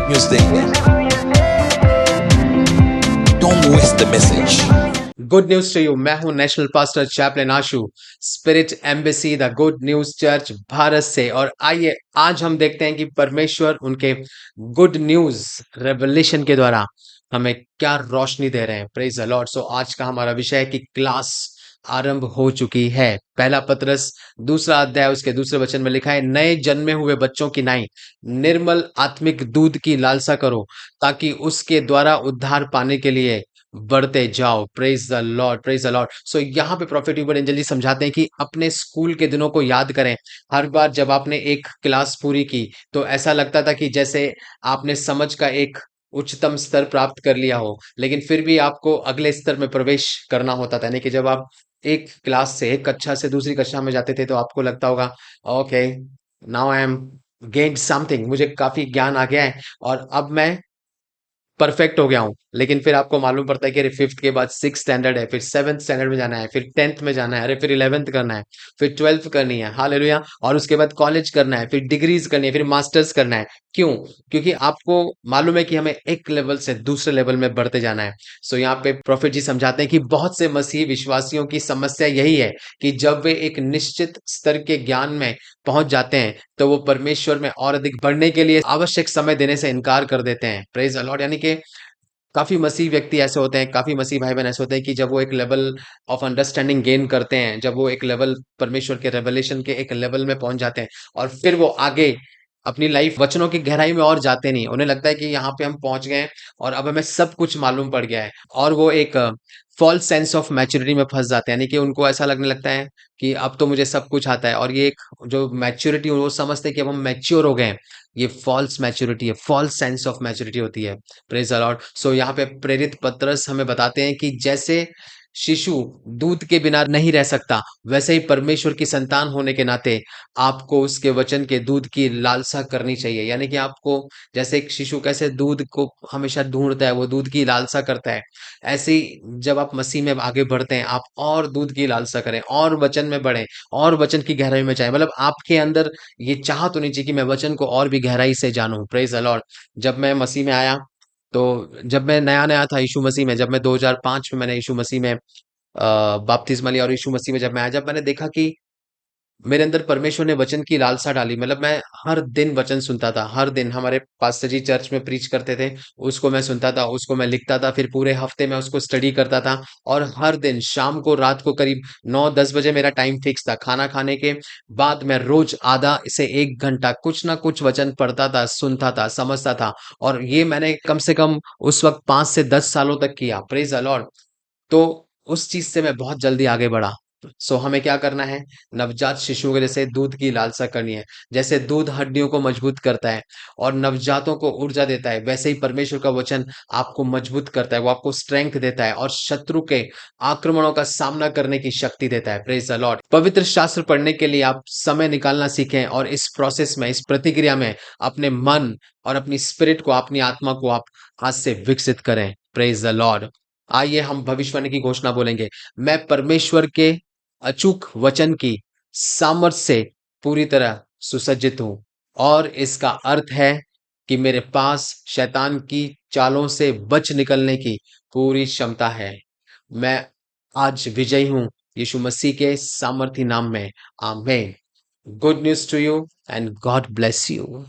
News देंगे। Don't waste the message. Good news to you. मैं हूं national pastor chaplain Ashu, spirit embassy the good news church Bharat से। और आइए आज हम देखते हैं कि परमेश्वर उनके गुड न्यूज रेवलेशन के द्वारा हमें क्या रोशनी दे रहे हैं। Praise the Lord. सो आज का हमारा विषय है कि क्लास आरंभ हो चुकी है। पहला पतरस दूसरा अध्याय उसके दूसरे वचन में लिखा है, नए जन्मे हुए बच्चों की नाई निर्मल आत्मिक दूध की लालसा करो, ताकि उसके द्वारा उद्धार पाने के लिए बढ़ते जाओ। Praise the Lord, praise the Lord. So यहाँ पे प्रॉफिट यूबर एंजल जी समझाते हैं कि अपने स्कूल के दिनों को याद करें। हर बार जब आपने एक क्लास पूरी की तो ऐसा लगता था कि जैसे आपने समझ का एक उच्चतम स्तर प्राप्त कर लिया हो, लेकिन फिर भी आपको अगले स्तर में प्रवेश करना होता था। यानी कि जब आप एक क्लास से एक कक्षा से दूसरी कक्षा में जाते थे तो आपको लगता होगा, okay now I am gained something, मुझे काफी ज्ञान आ गया है और अब मैं परफेक्ट हो गया हूँ। लेकिन फिर आपको मालूम पड़ता है कि अरे फिफ्थ के बाद सिक्स स्टैंडर्ड है, फिर सेवन्थ स्टैंडर्ड में जाना है, फिर टेंथ में जाना है, अरे फिर इलेवेंथ करना है, फिर ट्वेल्थ करनी है, हालेलुया, और उसके बाद कॉलेज करना है, फिर डिग्रीज करनी है, फिर मास्टर्स करना है। क्यों? क्योंकि आपको मालूम है कि हमें एक लेवल से दूसरे लेवल में बढ़ते जाना है। सो यहाँ पे प्रोफेट जी समझाते हैं कि बहुत से मसीही विश्वासियों की समस्या यही है कि जब वे एक निश्चित स्तर के ज्ञान में पहुंच जाते हैं तो वो परमेश्वर में और अधिक बढ़ने के लिए आवश्यक समय देने से इनकार कर देते हैं। Praise the Lord. यानी कि काफ़ी मसीह व्यक्ति ऐसे होते हैं, काफ़ी मसीह भाई-बहन ऐसे होते हैं कि जब वो एक लेवल ऑफ अंडरस्टैंडिंग गेन करते हैं, जब वो एक लेवल परमेश्वर के रेवलेशन के एक लेवल में पहुँच जाते हैं और फिर वो आगे अपनी लाइफ वचनों की गहराई में और जाते नहीं। उन्हें लगता है कि यहाँ पे हम पहुँच गए हैं और अब हमें सब कुछ मालूम पड़ गया है, और वो एक फ़ॉल्स सेंस ऑफ मैच्योरिटी में फँस जाते हैं। यानी कि उनको ऐसा लगने लगता है कि अब तो मुझे सब कुछ आता है, और ये एक जो मैच्योरिटी वो समझते हैं कि अब हम मैच्योर हो गए हैं, ये फ़ॉल्स मैच्योरिटी है, फ़ॉल्स सेंस ऑफ मैच्योरिटी होती है। Praise the Lord. सो यहाँ पे प्रेरित पतरस हमें बताते हैं कि जैसे शिशु दूध के बिना नहीं रह सकता, वैसे ही परमेश्वर की संतान होने के नाते आपको उसके वचन के दूध की लालसा करनी चाहिए। यानी कि आपको, जैसे एक शिशु कैसे दूध को हमेशा ढूंढता है, वो दूध की लालसा करता है, ऐसे ही जब आप मसीह में आगे बढ़ते हैं आप और दूध की लालसा करें और वचन में बढ़ें और वचन की गहराई में जाएं। मतलब आपके अंदर ये चाहत होनी चाहिए कि मैं वचन को और भी गहराई से जानूं। Praise the Lord. जब मैं मसीह में आया, तो जब मैं नया-नया था यीशु मसीह में, जब मैं 2005 में मैंने यीशु मसीह में बपतिस्मा लिया, और यीशु मसीह में जब मैं आया, जब मैंने देखा कि मेरे अंदर परमेश्वर ने वचन की लालसा डाली। मतलब मैं हर दिन वचन सुनता था, हर दिन हमारे पास्टर जी चर्च में प्रीच करते थे, उसको मैं सुनता था, उसको मैं लिखता था, फिर पूरे हफ्ते में उसको स्टडी करता था। और हर दिन शाम को, रात को करीब 9-10 बजे मेरा टाइम फिक्स था। खाना खाने के बाद मैं रोज आधा से 1 घंटा कुछ ना कुछ वचन पढ़ता था, सुनता था, समझता था। और ये मैंने कम से कम उस वक्त 5 से 10 सालों तक किया। Praise the Lord. तो उस चीज से मैं बहुत जल्दी आगे बढ़ा। सो हमें क्या करना है? नवजात शिशुओं के जैसे दूध की लालसा करनी है। जैसे दूध हड्डियों को मजबूत करता है और नवजातों को ऊर्जा देता है, वैसे ही परमेश्वर का वचन आपको मजबूत करता है, वो आपको स्ट्रेंथ देता है और शत्रु के आक्रमणों का सामना करने की शक्ति देता है। Praise the Lord. पवित्र शास्त्र पढ़ने के लिए आप समय निकालना सीखें, और इस प्रोसेस में, इस प्रतिक्रिया में अपने मन और अपनी स्पिरिट को, अपनी आत्मा को आप आज से विकसित करें। Praise the Lord. आइए हम भविष्यवाणी की घोषणा बोलेंगे। मैं परमेश्वर के अचूक वचन की सामर्थ से पूरी तरह सुसज्जित हूं, और इसका अर्थ है कि मेरे पास शैतान की चालों से बच निकलने की पूरी क्षमता है। मैं आज विजयी हूं यीशु मसीह के सामर्थी नाम में। आमीन। Good news to you and God bless you.